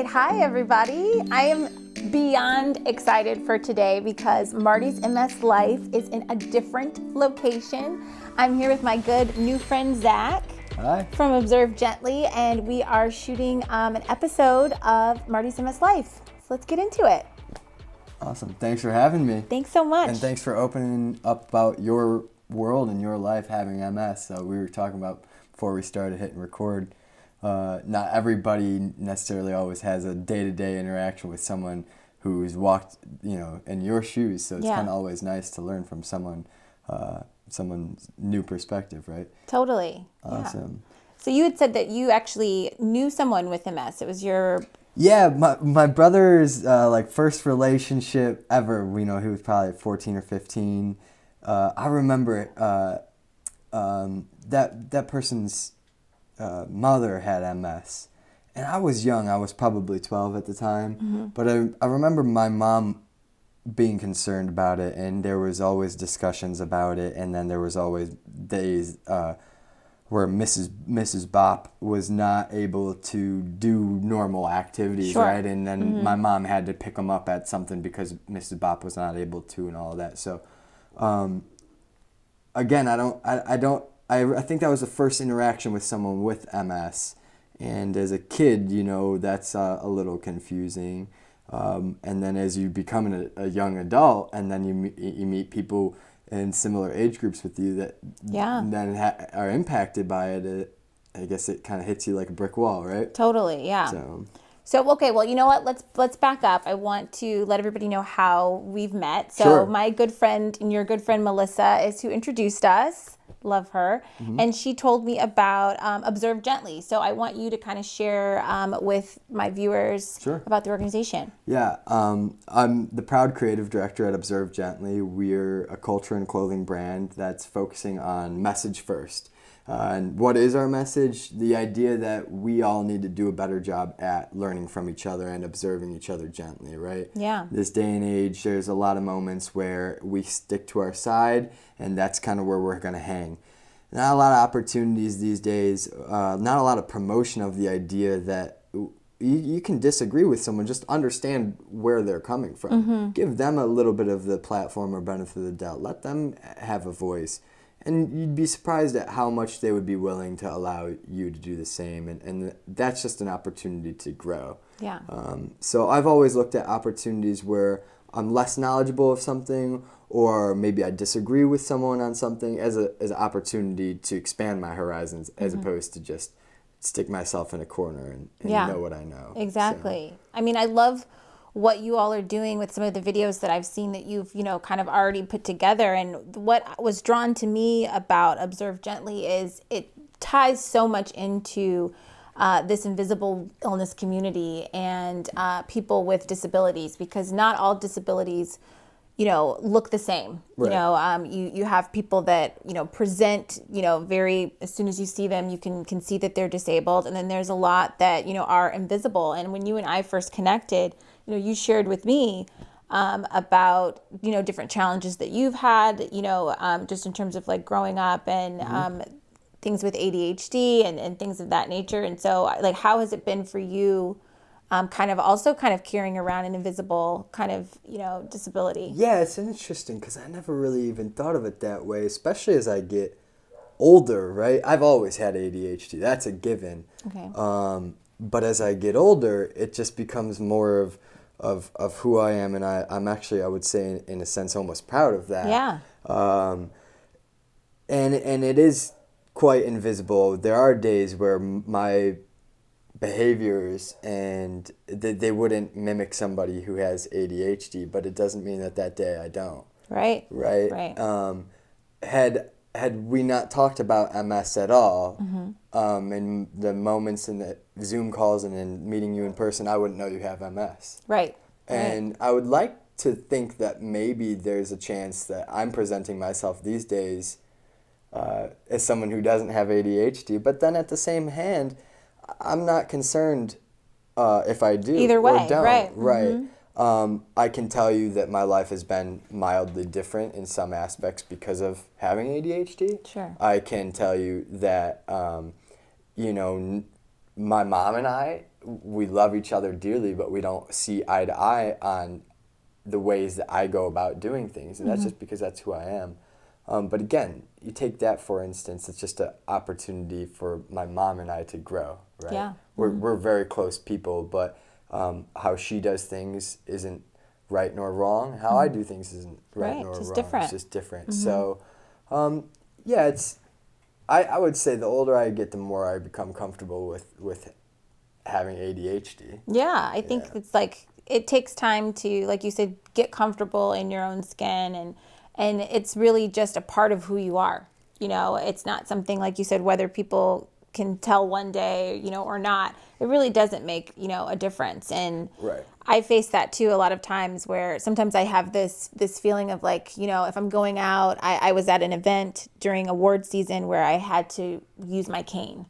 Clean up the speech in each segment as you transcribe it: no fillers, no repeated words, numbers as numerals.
right. Hi, everybody. I am beyond excited for today because Marti's MS Life is in a different location. I'm here with my good new friend, Zach. Hi. From Observe Gently, and we are shooting an episode of Marti's MS Life. So let's get into it. Awesome. Thanks for having me. Thanks so much. And thanks for opening up about your world and your life having MS. So we were talking about before we started hitting record. Not everybody necessarily always has a day-to-day interaction with someone who's walked, in your shoes. So it's kind of always nice to learn from someone's new perspective, right? Totally. Awesome. Yeah. So you had said that you actually knew someone with MS. It was your... Yeah, my brother's first relationship ever. He was probably 14 or 15. I remember that person's mother had MS, and I was young. I was probably 12 at the time. Mm-hmm. But I remember my mom being concerned about it, and there was always discussions about it, and then there was always days where Mrs. Bop was not able to do normal activities, sure. right? And then my mom had to pick them up at something because Mrs. Bop was not able to, and all of that. So, again, I think that was the first interaction with someone with MS, and as a kid, that's a little confusing. And then as you become a young adult, and then you meet people in similar age groups with you that then are impacted by it, I guess it kind of hits you like a brick wall, right? Totally, yeah. So okay, well, you know what? Let's back up. I want to let everybody know how we've met. So sure. My good friend and your good friend Melissa is who introduced us. Love her. Mm-hmm. And she told me about Observe Gently. So I want you to kind of share with my viewers about the organization. Yeah, I'm the proud creative director at Observe Gently. We're a culture and clothing brand that's focusing on message first. And what is our message? The idea that we all need to do a better job at learning from each other and observing each other gently, right? Yeah. This day and age, there's a lot of moments where we stick to our side, and that's kind of where we're going to hang. Not a lot of opportunities these days, not a lot of promotion of the idea that you can disagree with someone, just understand where they're coming from. Mm-hmm. Give them a little bit of the platform or benefit of the doubt. Let them have a voice. And you'd be surprised at how much they would be willing to allow you to do the same. And that's just an opportunity to grow. Yeah. So I've always looked at opportunities where I'm less knowledgeable of something, or maybe I disagree with someone on something as an opportunity to expand my horizons, as opposed to just stick myself in a corner and know what I know. Exactly. So. I mean, I love what you all are doing with some of the videos that I've seen that you've, kind of already put together. And what was drawn to me about Observe Gently is it ties so much into this invisible illness community and people with disabilities, because not all disabilities, look the same. Right. You have people that, present, very, as soon as you see them, you can see that they're disabled. And then there's a lot that, are invisible. And when you and I first connected, you shared with me about, different challenges that you've had, just in terms of like growing up and things with ADHD and things of that nature. And so like, how has it been for you kind of carrying around an invisible kind of, disability? Yeah, it's interesting because I never really even thought of it that way, especially as I get older, right? I've always had ADHD. That's a given. Okay. But as I get older, it just becomes more of who I am, and I'm actually, I would say, in a sense, almost proud of that. Yeah. And it is quite invisible. There are days where my behaviors and they wouldn't mimic somebody who has ADHD, but it doesn't mean that day I don't. Right. Right. Had we not talked about MS at all, in the moments in the Zoom calls and in meeting you in person, I wouldn't know you have MS. Right. And I would like to think that maybe there's a chance that I'm presenting myself these days as someone who doesn't have ADHD, but then at the same hand, I'm not concerned if I do either way, or don't. Right. Right. I can tell you that my life has been mildly different in some aspects because of having ADHD. Sure. I can tell you that, my mom and I, we love each other dearly, but we don't see eye to eye on the ways that I go about doing things, and that's just because that's who I am. But again, you take that for instance, it's just an opportunity for my mom and I to grow, right? Yeah. We're very close people, but how she does things isn't right nor wrong. How I do things isn't right nor just wrong. different. It's just different. So, yeah, I would say the older I get, the more I become comfortable with having ADHD. Yeah, I think Yeah. it's like it takes time to, like you said, get comfortable in your own skin, and it's really just a part of who you are. It's not something, like you said, whether people can tell one day, or not. It really doesn't make, a difference. And Right. I face that too a lot of times, where sometimes I have this feeling of like, if I'm going out, I was at an event during award season where I had to use my cane.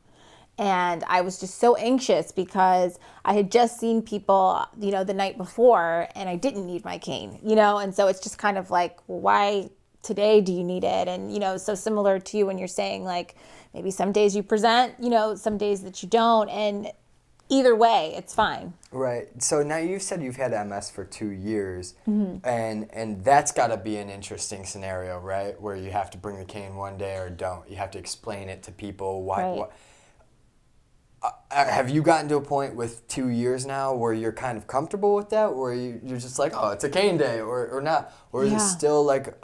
And I was just so anxious because I had just seen people, the night before, and I didn't need my cane, and so it's just kind of like, well, why today do you need it? And, so similar to you when you're saying like, maybe some days you present, some days that you don't. And either way, it's fine. Right. So now you said you've had MS for 2 years, and that's got to be an interesting scenario, right? Where you have to bring the cane one day or don't. You have to explain it to people. Why? Right. Have you gotten to a point with 2 years now where you're kind of comfortable with that, where you're just like, oh, it's a cane day, or not, or is it Yeah. still like,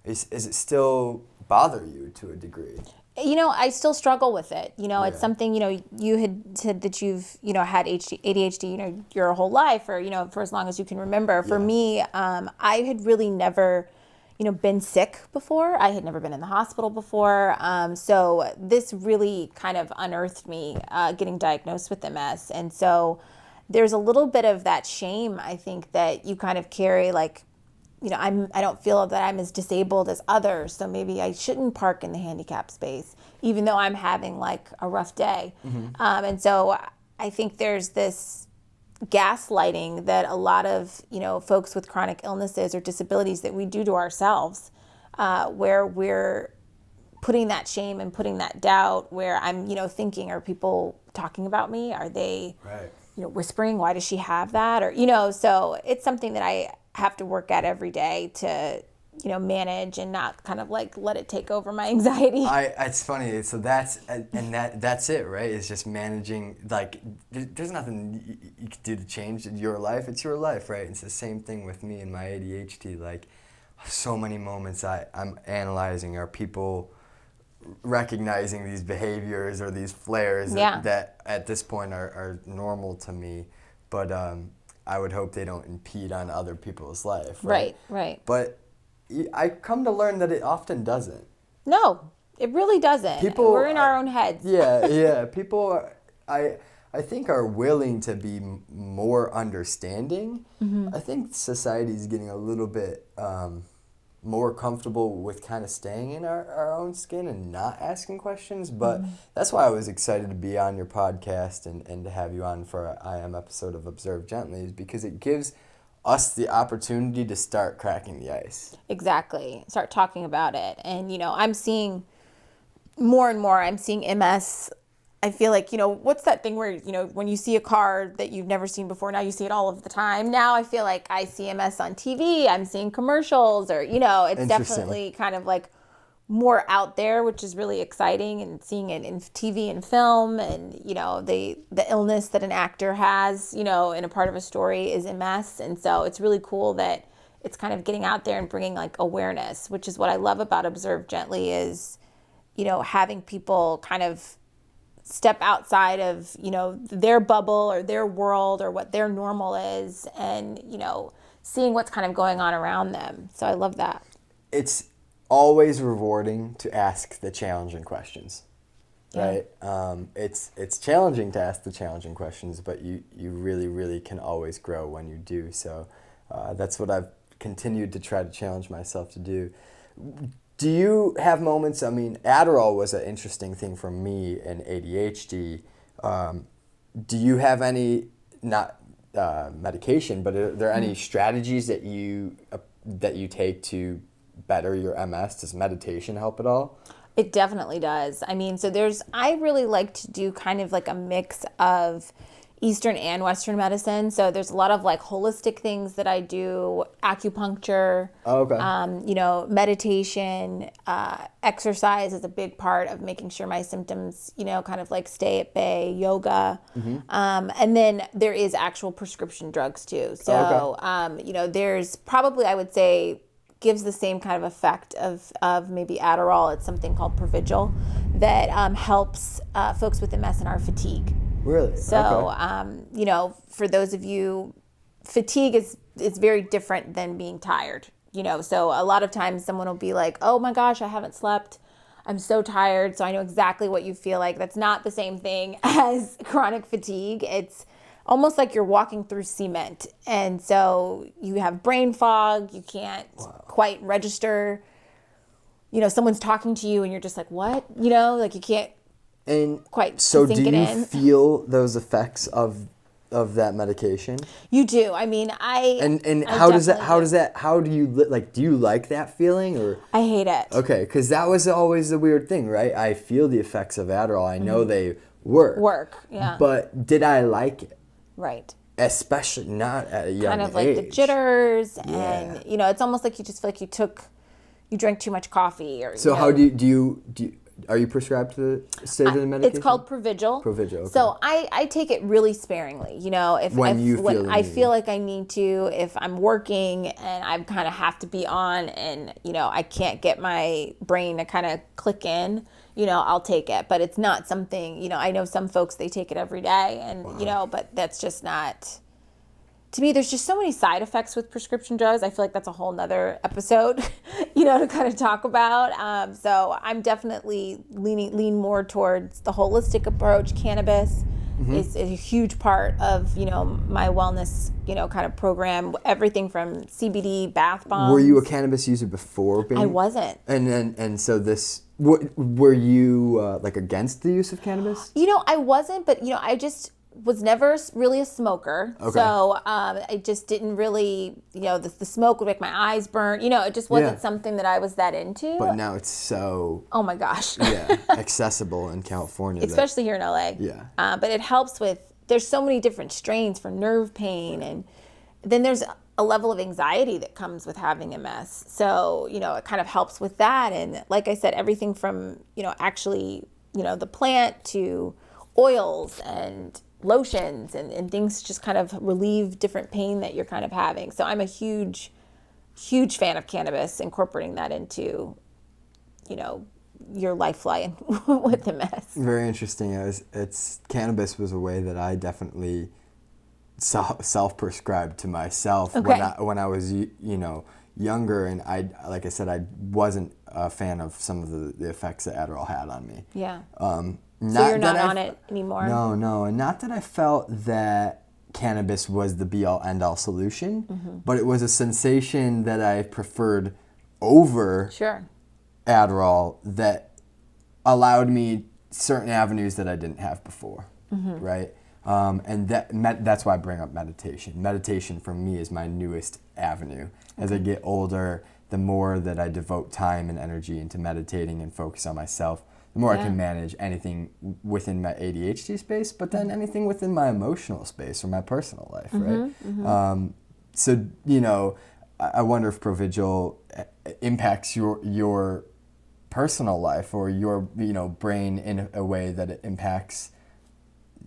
is it still bother you to a degree? I still struggle with it. It's Yeah. something, you had said that you've, had ADHD, your whole life, or, for as long as you can remember. For Yeah. me, I had really never, been sick before. I had never been in the hospital before. So this really kind of unearthed me, getting diagnosed with MS. And so there's a little bit of that shame, I think, that you kind of carry, like, I don't feel that I'm as disabled as others, so maybe I shouldn't park in the handicap space, even though I'm having like a rough day. And so I think there's this gaslighting that a lot of, folks with chronic illnesses or disabilities that we do to ourselves, where we're putting that shame and putting that doubt, where I'm, thinking, are people talking about me? Are they, Right. whispering, why does she have that? Or, so it's something that I have to work at every day to, manage and not kind of like let it take over my anxiety. It's funny. So that's it, right? It's just managing. Like, there's nothing you can do to change your life. It's your life, right? It's the same thing with me and my ADHD. Like, so many moments I'm analyzing, are people recognizing these behaviors or these flares Yeah. that at this point are normal to me, but I would hope they don't impede on other people's life. Right. But I come to learn that it often doesn't. No, it really doesn't. We're in our own heads. Yeah. People I think are willing to be more understanding. I think society is getting a little bit more comfortable with kind of staying in our own skin and not asking questions. But that's why I was excited to be on your podcast and to have you on for an IM episode of Observe Gently, is because it gives us the opportunity to start cracking the ice. Exactly. Start talking about it. And, I'm seeing more and more, I'm seeing MS. I feel like, what's that thing where, when you see a car that you've never seen before, now you see it all of the time. Now I feel like I see MS on TV, I'm seeing commercials, or, it's definitely kind of like more out there, which is really exciting, and seeing it in TV and film, and, the illness that an actor has, in a part of a story is MS. And so it's really cool that it's kind of getting out there and bringing like awareness, which is what I love about Observe Gently, is, having people kind of step outside of, their bubble or their world or what their normal is, and, seeing what's kind of going on around them. So I love that. It's always rewarding to ask the challenging questions, right? It's challenging to ask the challenging questions, but you really, really can always grow when you do. So that's what I've continued to try to challenge myself to do. Do you have moments, Adderall was an interesting thing for me in ADHD. Do you have any, not medication, but are there any strategies that you take to better your MS? Does meditation help at all? It definitely does. So I really like to do kind of like a mix of, Eastern and Western medicine. So there's a lot of like holistic things that I do, acupuncture, Oh, okay. Meditation, exercise is a big part of making sure my symptoms, kind of like stay at bay, yoga. And then there is actual prescription drugs too. So, there's probably, I would say, gives the same kind of effect of maybe Adderall. It's something called Provigil that helps folks with MS and fatigue. Really? So, Okay. For those of you, fatigue is very different than being tired. So a lot of times someone will be like, "Oh my gosh, I haven't slept. I'm so tired." So I know exactly what you feel like. That's not the same thing as chronic fatigue. It's almost like you're walking through cement. And so you have brain fog. You can't quite register. Someone's talking to you and you're just like, "What?" Like you can't And quite so sink do it you in. feel those effects of that medication? You do. I mean, And I how does definitely that how do you like, do you like that feeling, or? I hate it. Okay, because that was always the weird thing, right? I feel the effects of Adderall. I know they work. Yeah. But did I like it? Right. Especially not at a young Kind of like age. the jitters, Yeah. and it's almost like you just feel like you drank too much coffee, or So how do you are you prescribed to stay to the medication? It's called Provigil. Provigil, okay. So I take it really sparingly. If When you feel when the I need. feel like I need to, if I'm working and I kind of have to be on, and I can't get my brain to kind of click in, I'll take it. But it's not something, I know some folks, they take it every day, and but that's just not. To me, there's just so many side effects with prescription drugs. I feel like that's a whole nother episode, to kind of talk about. So I'm definitely lean more towards the holistic approach. Cannabis is a huge part of, my wellness, kind of program. Everything from CBD, bath bombs. Were you a cannabis user before being? I wasn't. And so this, were you like against the use of cannabis? I wasn't, but, I just was never really a smoker. Okay. So I just didn't really, the smoke would make my eyes burn. It just wasn't Yeah. something that I was that into. But now it's so Oh my gosh. accessible in California. Especially here in LA. Yeah. But it helps with, there's so many different strains for nerve pain. And then there's a level of anxiety that comes with having MS. So, it kind of helps with that. And like I said, everything from, actually, the plant to oils and lotions and things just kind of relieve different pain that you're kind of having. So I'm a huge fan of cannabis, incorporating that into, your lifeline with MS. Very interesting. Cannabis was a way that I definitely self-prescribed to myself when I was younger, and like I said, I wasn't a fan of some of the effects that Adderall had on me. Yeah. So you're not on it anymore? No, and not that I felt that cannabis was the be-all, end-all solution, but it was a sensation that I preferred over Sure. Adderall that allowed me certain avenues that I didn't have before, right? And that's why I bring up meditation. Meditation for me is my newest avenue. As I get older, the more that I devote time and energy into meditating and focus on myself, the more I can manage anything within my ADHD space, but then anything within my emotional space or my personal life, right? So, I wonder if Provigil impacts your personal life or your, brain in a way that it impacts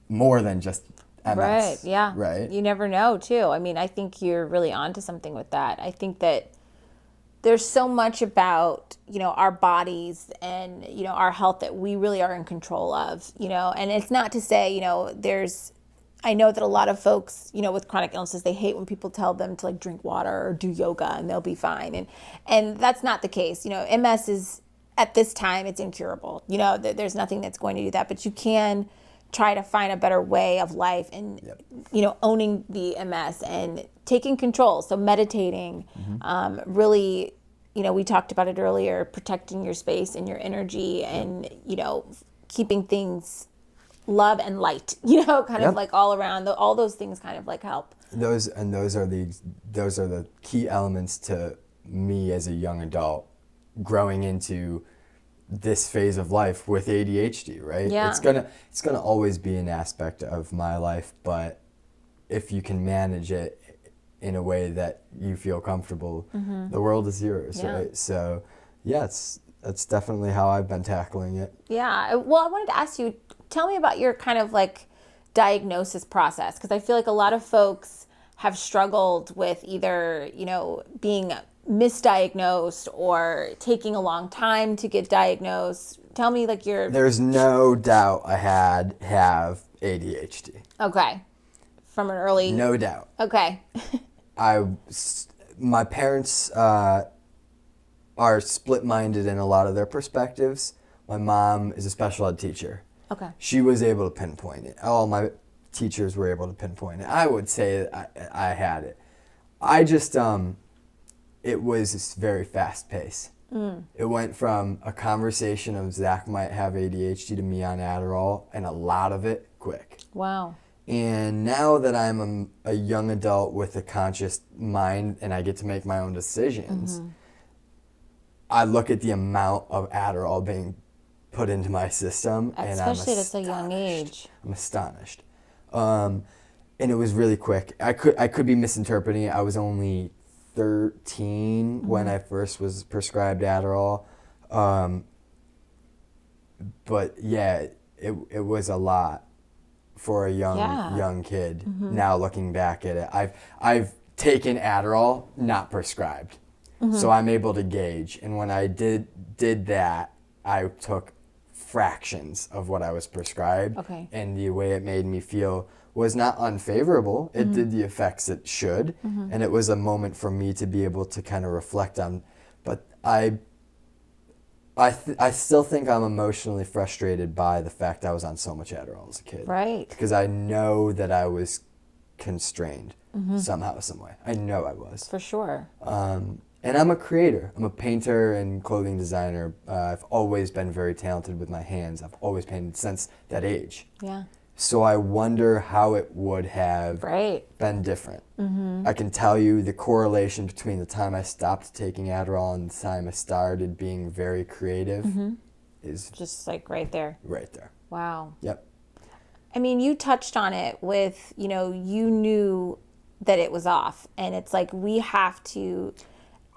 more than just MS. Right, yeah. Right? You never know, too. I mean, I think you're really onto something with that. I think that there's so much about, our bodies and, our health that we really are in control of, and it's not to say, I know that a lot of folks, with chronic illnesses, they hate when people tell them to like drink water or do yoga and they'll be fine. And that's not the case. MS is, at this time, it's incurable. There's nothing that's going to do that, but you can try to find a better way of life and, owning the MS and taking control. So meditating, really, we talked about it earlier, protecting your space and your energy and, keeping things love and light, kind of like all around. All those things kind of like help. Those are the key elements to me as a young adult growing into this phase of life with ADHD, right? Yeah. It's gonna always be an aspect of my life, but if you can manage it in a way that you feel comfortable, the world is yours, Yeah. right? So, yeah, that's definitely how I've been tackling it. Yeah. Well, I wanted to ask you, tell me about your kind of like diagnosis process, because I feel like a lot of folks have struggled with either, being misdiagnosed or taking a long time to get diagnosed. Tell me like your... There's no doubt I have ADHD. Okay. From an early... No doubt. Okay. My parents are split-minded in a lot of their perspectives. My mom is a special ed teacher. Okay. She was able to pinpoint it. All my teachers were able to pinpoint it. I would say that I had it. I just, it was very fast-paced. It went from a conversation of Zach might have ADHD to me on Adderall, and a lot of it quick. Wow. And now that I'm a young adult with a conscious mind and I get to make my own decisions, I look at the amount of Adderall being put into my system, and Especially at such a young age. I'm astonished. And it was really quick. I could be misinterpreting it. I was only 13 when I first was prescribed Adderall. But yeah, it was a lot for a young kid. Now looking back at it, I've taken Adderall, not prescribed. So I'm able to gauge. And when I did that, I took fractions of what I was prescribed. Okay. And the way it made me feel was not unfavorable. It did the effects it should. And it was a moment for me to be able to kind of reflect on. But I still think I'm emotionally frustrated by the fact I was on so much Adderall as a kid. Right. Because I know that I was constrained somehow, some way. I know I was. For sure. And I'm a creator. I'm a painter and clothing designer. I've always been very talented with my hands. I've always painted since that age. Yeah. So I wonder how it would have been different. I can tell you the correlation between the time I stopped taking Adderall and the time I started being very creative is just like right there. Right there. Wow. Yep. I mean, you touched on it with, you knew that it was off. And it's like we have to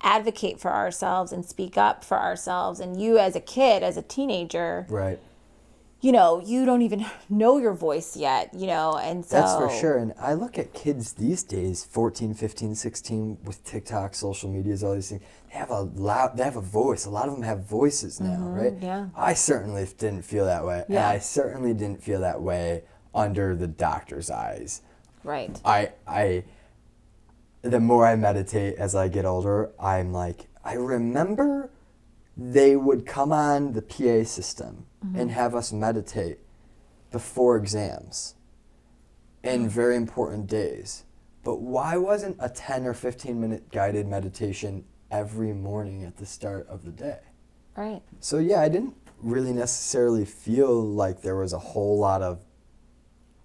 advocate for ourselves and speak up for ourselves. And you as a kid, as a teenager, right, you don't even know your voice yet, and so... That's for sure. And I look at kids these days, 14, 15, 16, with TikTok, social medias, all these things. They have a voice. A lot of them have voices now, right? Yeah. I certainly didn't feel that way. Yeah. And I certainly didn't feel that way under the doctor's eyes. Right. The more I meditate as I get older, I'm like, I remember they would come on the PA system and have us meditate before exams and very important days. But why wasn't a 10 or 15 minute guided meditation every morning at the start of the day? Right. So yeah, I didn't really necessarily feel like there was a whole lot of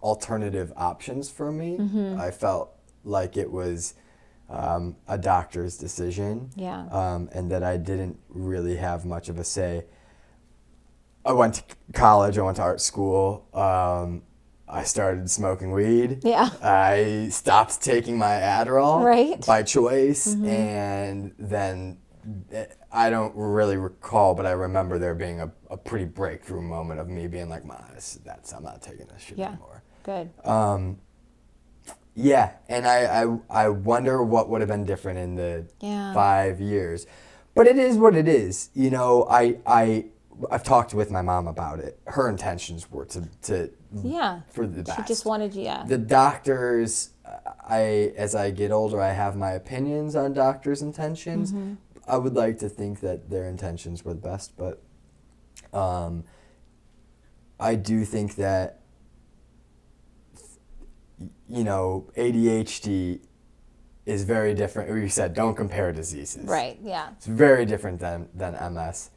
alternative options for me. I felt like it was a doctor's decision, and that I didn't really have much of a say. I went to college, I went to art school, I started smoking weed. Yeah. I stopped taking my Adderall by choice, and then I don't really recall, but I remember there being a pretty breakthrough moment of me being like, I'm not taking this shit anymore. Good. Yeah, and I wonder what would have been different in the 5 years. But it is what it is. I've talked with my mom about it. Her intentions were to for the best. She just wanted you. The doctors, as I get older, I have my opinions on doctors' intentions. I would like to think that their intentions were the best, but I do think that ADHD is very different. You said don't compare diseases. Right, yeah. It's very different than MS.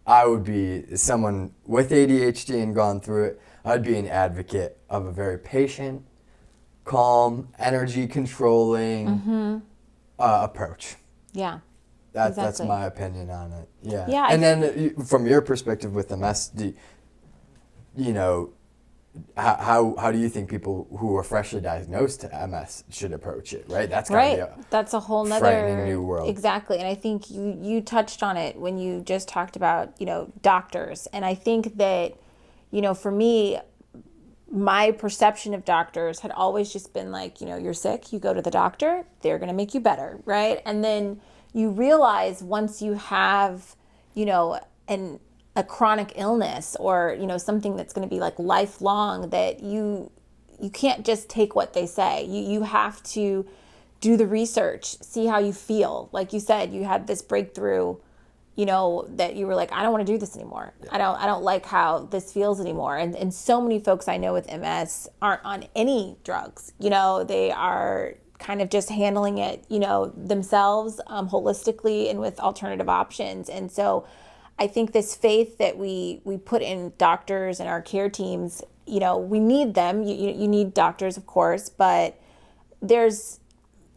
I would be someone with ADHD and gone through it. I'd be an advocate of a very patient, calm, energy controlling approach. Yeah. That's Exactly. my opinion on it. Yeah. Yeah, And then from your perspective with MS, you know, how do you think people who are freshly diagnosed to MS should approach it, right? That's gotta be Right. That's a whole frightening nother new world. exactly. And I think you touched on it when you just talked about, doctors. And I think that, for me, my perception of doctors had always just been like, you're sick, you go to the doctor, they're going to make you better, right? And then you realize once you have, an a chronic illness or, something that's going to be like lifelong, that you can't just take what they say. You have to do the research, see how you feel. Like you said, you had this breakthrough, that you were like, I don't want to do this anymore. I don't like how this feels anymore. And so many folks I know with MS aren't on any drugs. They are kind of just handling it, themselves, holistically and with alternative options. And so I think this faith that we put in doctors and our care teams, we need them. You need doctors, of course, but there's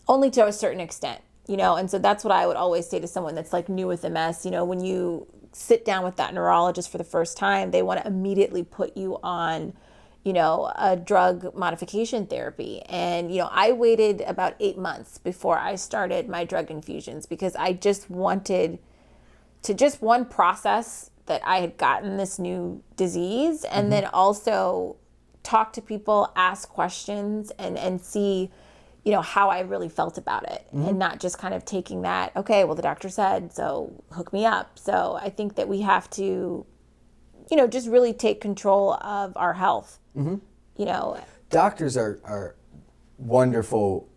only to a certain extent, and so that's what I would always say to someone that's like new with MS. When you sit down with that neurologist for the first time, they want to immediately put you on, a drug modification therapy. And, I waited about 8 months before I started my drug infusions because I just wanted to just one process that I had gotten this new disease and then also talk to people, ask questions and see, how I really felt about it and not just kind of taking that, okay, well, the doctor said, so hook me up. So I think that we have to, just really take control of our health, Doctors are wonderful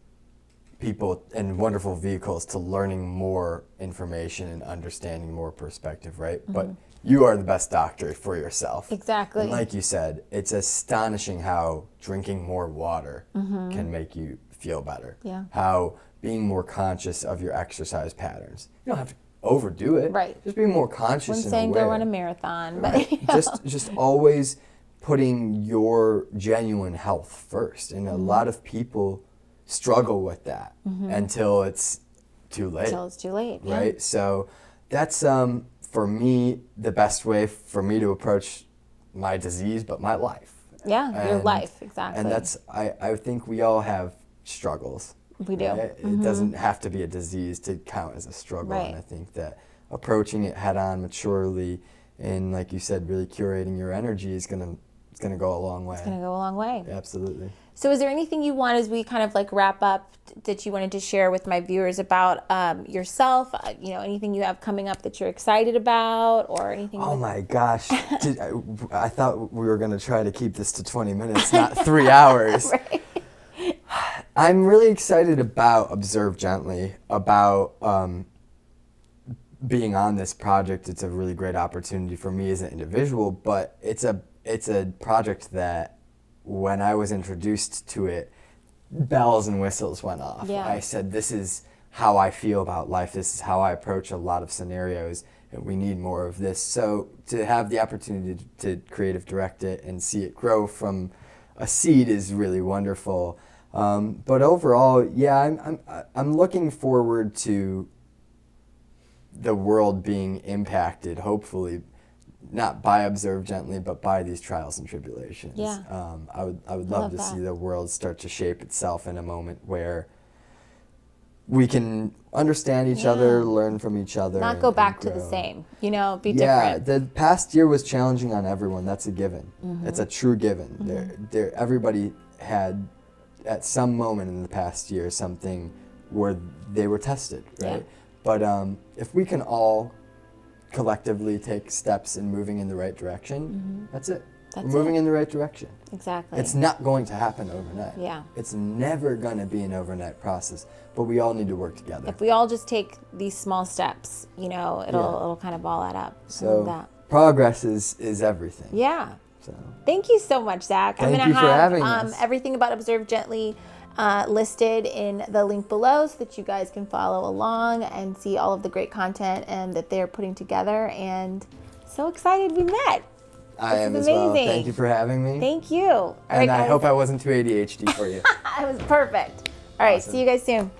people and wonderful vehicles to learning more information and understanding more perspective, right? But you are the best doctor for yourself. Exactly. And like you said, it's astonishing how drinking more water can make you feel better. Yeah. How being more conscious of your exercise patterns. You don't have to overdo it. Right. Just being more conscious When and saying aware. go run a marathon, but Right. Just always putting your genuine health first. And a lot of people struggle with that until it's too late. until it's too late. Right? Yeah. So that's for me the best way for me to approach my disease, but my life. Yeah, your And- life, exactly. And that's I think we all have struggles. We do. Right? It doesn't have to be a disease to count as a struggle. Right. And I think that approaching it head on maturely and like you said, really curating your energy is gonna go a long way. It's going to go a long way. Absolutely. So is there anything you want as we kind of like wrap up that you wanted to share with my viewers about yourself? Anything you have coming up that you're excited about or anything? Oh my gosh. I thought we were going to try to keep this to 20 minutes, not 3 hours. Right. I'm really excited about Observe Gently, about being on this project. It's a really great opportunity for me as an individual, but it's a project that when I was introduced to it, bells and whistles went off. Yeah. I said, this is how I feel about life. This is how I approach a lot of scenarios, and we need more of this. So to have the opportunity to creative direct it and see it grow from a seed is really wonderful. But overall, yeah, I'm looking forward to the world being impacted, hopefully, not by Observe Gently, but by these trials and tribulations. Yeah. I would love to that. see the world start to shape itself in a moment where we can understand each other, learn from each other. Not go and back to the grow. same, be Yeah, different. the past year was challenging on everyone. That's a given. It's a true given. Everybody had, at some moment in the past year, something where they were tested, right? Yeah. But if we can all collectively take steps in moving in the right direction, that's it. That's We're moving it. in the right direction. Exactly. It's not going to happen overnight. Yeah. It's never going to be an overnight process, but we all need to work together. If we all just take these small steps, it'll kind of all add up. I love So that. progress is everything. Yeah. So Thank you so much, Zach. Thank I'm going you to for have having us. everything about Observe Gently listed in the link below so that you guys can follow along and see all of the great content and that they're putting together. And so excited we met. I This am is as well. amazing. Thank you for having me. Thank you. All right, And I guys. hope I wasn't too ADHD for you. It was perfect. All right, Awesome. see you guys soon.